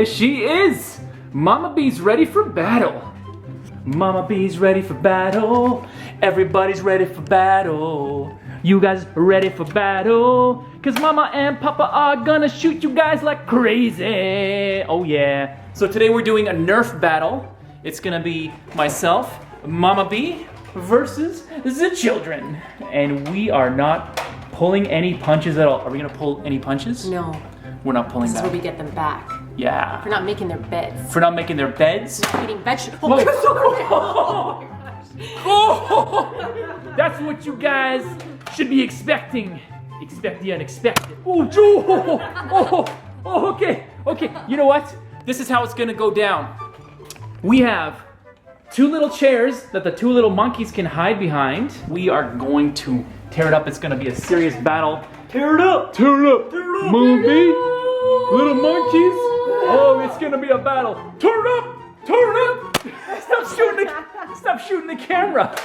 There she is! Mama B's ready for battle. Mama B's ready for battle. Everybody's ready for battle. You guys ready for battle? Cause Mama and Papa are gonna shoot you guys like crazy. Oh yeah. So today we're doing a Nerf battle. It's gonna be myself, Mama B, versus the children. And we are not pulling any punches at all. Are we gonna pull any punches? No. We're not pulling This is back. where we get them back. Yeah. For not making their beds. For not making their beds. Not eating vegetables. Whoa. Oh, that's what you guys should be expecting. Expect the unexpected. Oh, okay. You know what? This is how it's gonna go down. We have two little chairs that the two little monkeys can hide behind. We are going to tear it up. It's gonna be a serious battle. Tear it up. Mama B, little monkeys. Oh, it's gonna be a battle. Turn it up. Stop shooting the camera.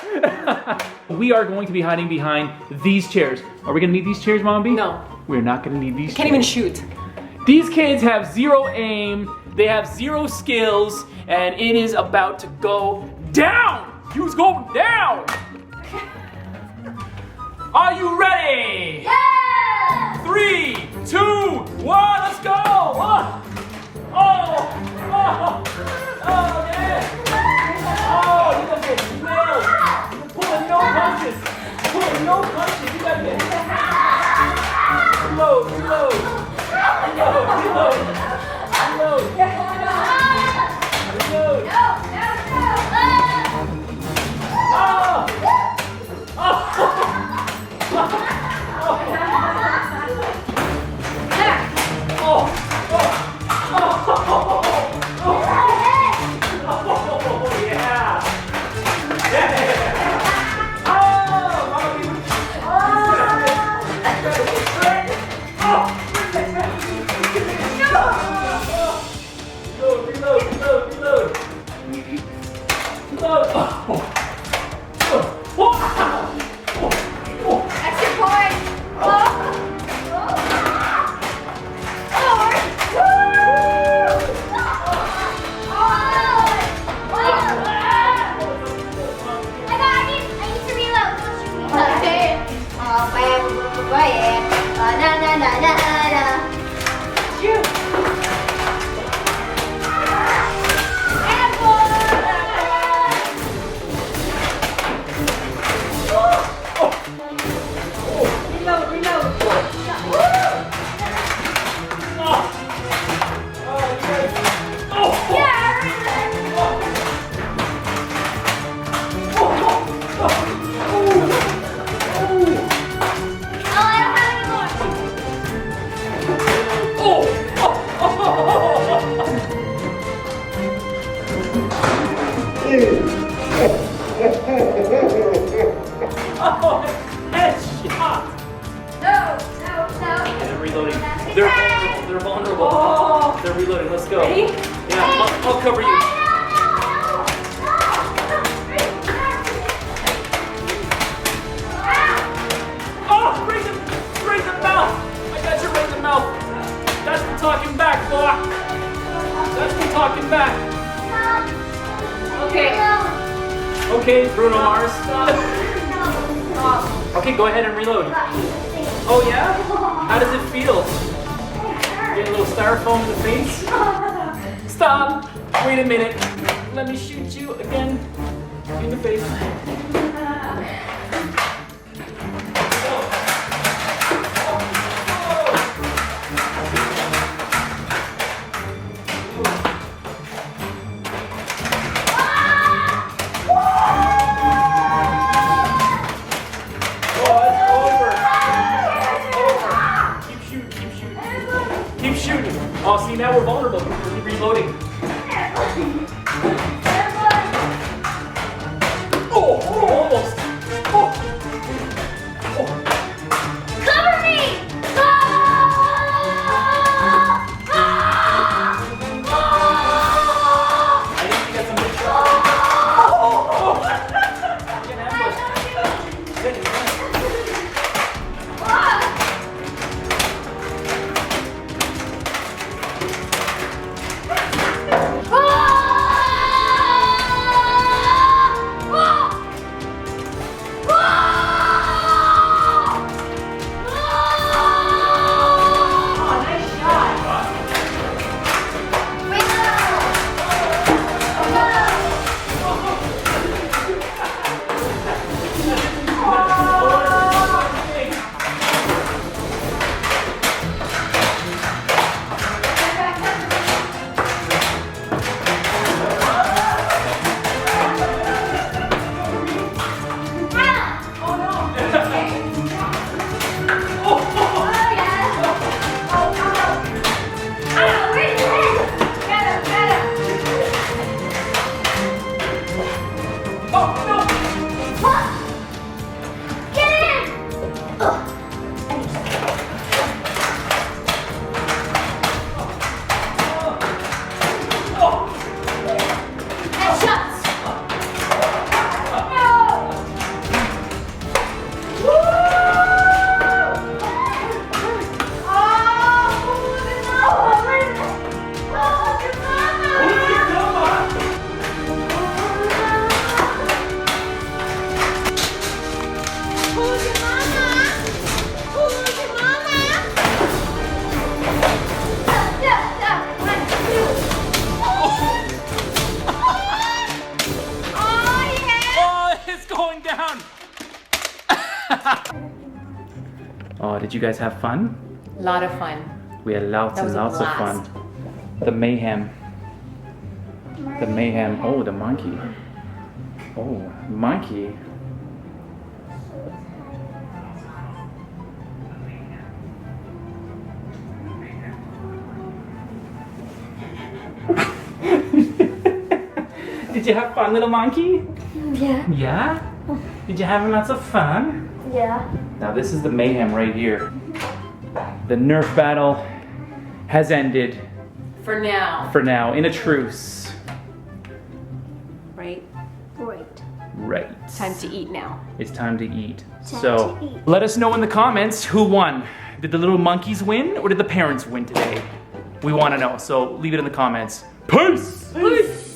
We are going to be hiding behind these chairs. Are we gonna need these chairs, Mama B? No. We're not gonna need these chairs. Can't even shoot. These kids have zero aim, they have zero skills, and it is about to go down! Who's going down? Are you ready? Yeah! 3, 2, 1, let's go! Yeah! Oh, you guys get nailed! You're pulling no punches! You guys get reload! Extra point! I need to reload. Don't shoot me. Okay. Shoot. Headshot! No. They're reloading. They're vulnerable. They're reloading. Let's go. Ready? Yeah, I'll cover you. Oh, raise the mouth. I got you right in the mouth. That's for talking back, boy. That's for talking back. Okay. Okay, Bruno Mars. Okay, go ahead and reload. Oh yeah? How does it feel? Get a little styrofoam in the face? Stop! Wait a minute. Let me shoot you again in the face. Oh, see, now we're vulnerable because we're reloading. Oh, almost. Cover me! I think you got some good shots. Get ambushed. Did you guys have fun? A lot of fun. We had lots That and was a lots of fun. blast. The mayhem. The mayhem. Oh, the monkey. Oh, monkey. Did you have fun, little monkey? Yeah. Yeah? Did you have lots of fun? Yeah. Now this is the mayhem right here. The Nerf battle has ended For now. for now in a truce. Right? Great. Right. Time to eat now. It's time to eat. Time So to eat. let us know in the comments who won. Did the little monkeys win or did the parents win today? We want to know. So leave it in the comments. Peace! Peace.